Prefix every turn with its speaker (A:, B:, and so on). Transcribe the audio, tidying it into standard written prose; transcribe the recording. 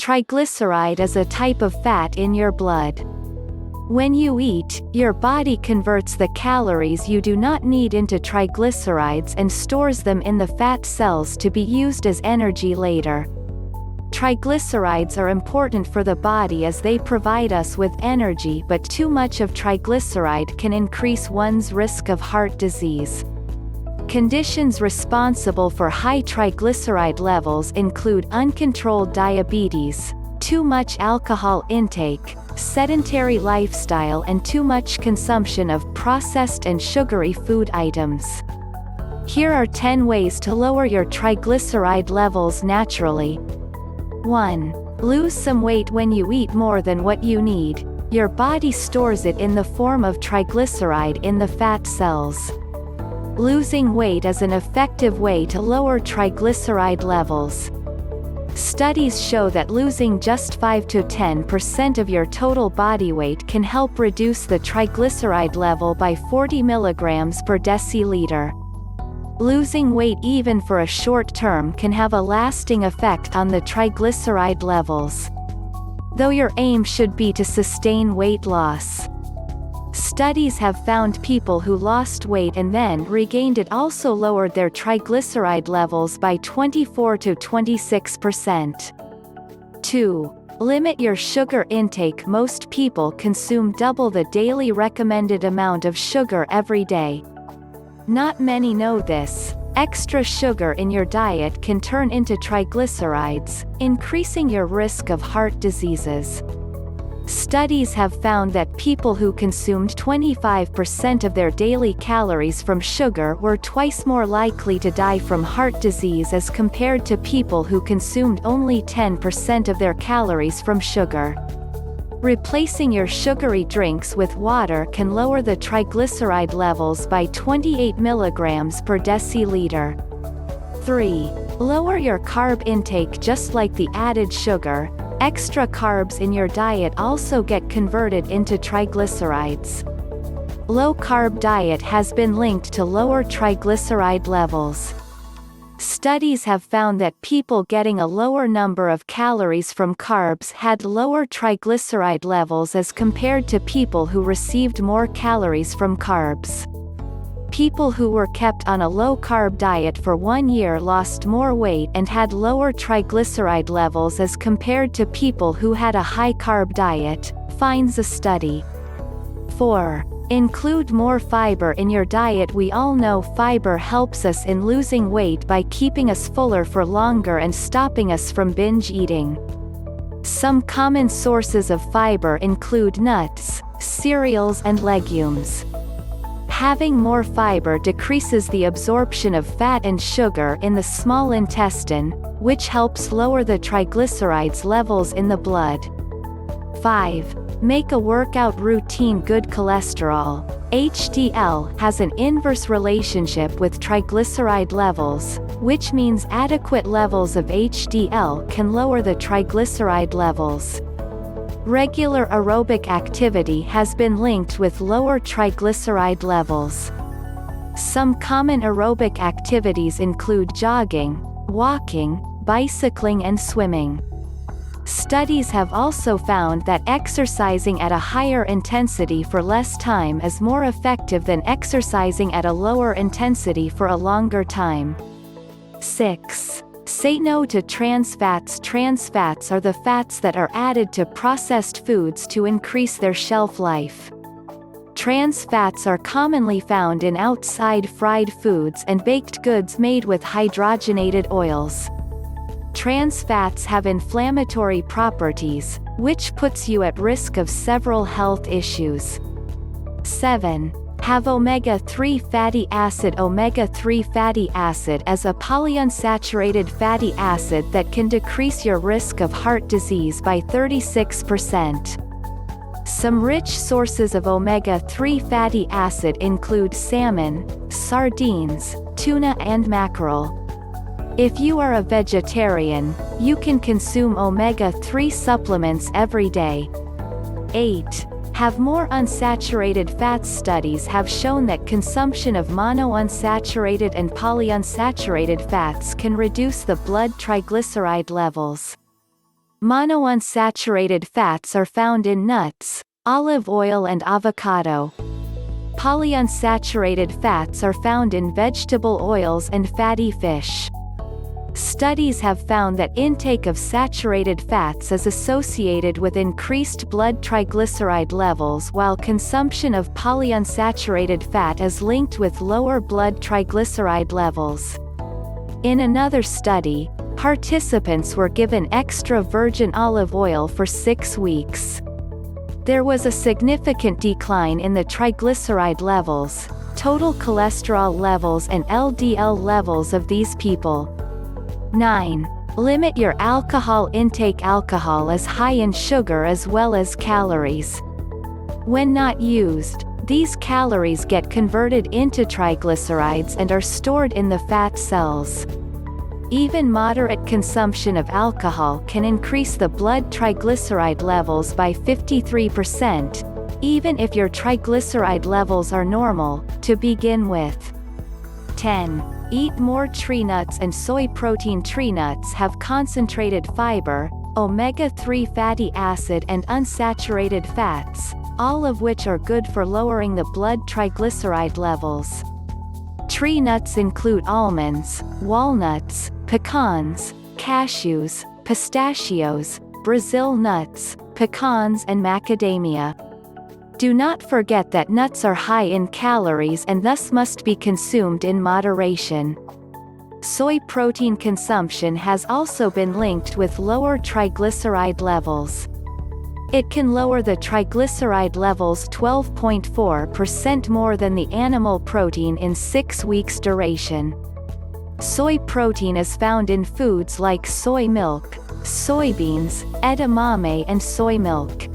A: Triglyceride is a type of fat in your blood. When you eat, your body converts the calories you do not need into triglycerides and stores them in the fat cells to be used as energy later. Triglycerides are important for the body as they provide us with energy, but too much of triglyceride can increase one's risk of heart disease. Conditions responsible for high triglyceride levels include uncontrolled diabetes, too much alcohol intake, sedentary lifestyle, and too much consumption of processed and sugary food items. Here are 10 ways to lower your triglyceride levels naturally. 1. Lose some weight. When you eat more than what you need, your body stores it in the form of triglyceride in the fat cells. Losing weight is an effective way to lower triglyceride levels. Studies show that losing just 5 to 10% of your total body weight can help reduce the triglyceride level by 40 mg per deciliter. Losing weight even for a short term can have a lasting effect on the triglyceride levels, though your aim should be to sustain weight loss. Studies have found people who lost weight and then regained it also lowered their triglyceride levels by 24 to 26%. 2. Limit your sugar intake. Most people consume double the daily recommended amount of sugar every day. Not many know this. Extra sugar in your diet can turn into triglycerides, increasing your risk of heart diseases. Studies have found that people who consumed 25% of their daily calories from sugar were twice more likely to die from heart disease as compared to people who consumed only 10% of their calories from sugar. Replacing your sugary drinks with water can lower the triglyceride levels by 28 mg per deciliter. 3. Lower your carb intake. Just like the added sugar, extra carbs in your diet also get converted into triglycerides. Low-carb diet has been linked to lower triglyceride levels. Studies have found that people getting a lower number of calories from carbs had lower triglyceride levels as compared to people who received more calories from carbs. People who were kept on a low-carb diet for 1 year lost more weight and had lower triglyceride levels as compared to people who had a high-carb diet, finds a study. 4. Include more fiber in your diet. We all know fiber helps us in losing weight by keeping us fuller for longer and stopping us from binge eating. Some common sources of fiber include nuts, cereals, and legumes. Having more fiber decreases the absorption of fat and sugar in the small intestine, which helps lower the triglycerides levels in the blood. 5. Make a workout routine. Good cholesterol, HDL, has an inverse relationship with triglyceride levels, which means adequate levels of HDL can lower the triglyceride levels. Regular aerobic activity has been linked with lower triglyceride levels. Some common aerobic activities include jogging, walking, bicycling, and swimming. Studies have also found that exercising at a higher intensity for less time is more effective than exercising at a lower intensity for a longer time. 6. Say no to trans fats. Trans fats are the fats that are added to processed foods to increase their shelf life. Trans fats are commonly found in outside fried foods and baked goods made with hydrogenated oils. Trans fats have inflammatory properties, which puts you at risk of several health issues. 7. Have omega-3 fatty acid. Omega-3 fatty acid is a polyunsaturated fatty acid that can decrease your risk of heart disease by 36%. Some rich sources of omega-3 fatty acid include salmon, sardines, tuna, and mackerel. If you are a vegetarian, you can consume omega-3 supplements every day. 8. Have more unsaturated fats. Studies have shown that consumption of monounsaturated and polyunsaturated fats can reduce the blood triglyceride levels. Monounsaturated fats are found in nuts, olive oil and avocado. Polyunsaturated fats are found in vegetable oils and fatty fish. Studies have found that intake of saturated fats is associated with increased blood triglyceride levels, while consumption of polyunsaturated fat is linked with lower blood triglyceride levels. In another study, participants were given extra virgin olive oil for 6 weeks. There was a significant decline in the triglyceride levels, total cholesterol levels and LDL levels of these people. 9. Limit your alcohol intake. Alcohol is high in sugar as well as calories. When not used, these calories get converted into triglycerides and are stored in the fat cells. Even moderate consumption of alcohol can increase the blood triglyceride levels by 53%, even if your triglyceride levels are normal, to begin with. 10. Eat more tree nuts and soy protein. Tree nuts have concentrated fiber, omega-3 fatty acid and unsaturated fats, all of which are good for lowering the blood triglyceride levels. Tree nuts include almonds, walnuts, pecans, cashews, pistachios, Brazil nuts, pecans and macadamia. Do not forget that nuts are high in calories and thus must be consumed in moderation. Soy protein consumption has also been linked with lower triglyceride levels. It can lower the triglyceride levels 12.4% more than the animal protein in 6 weeks duration. Soy protein is found in foods like soy milk, soybeans, edamame and soy milk.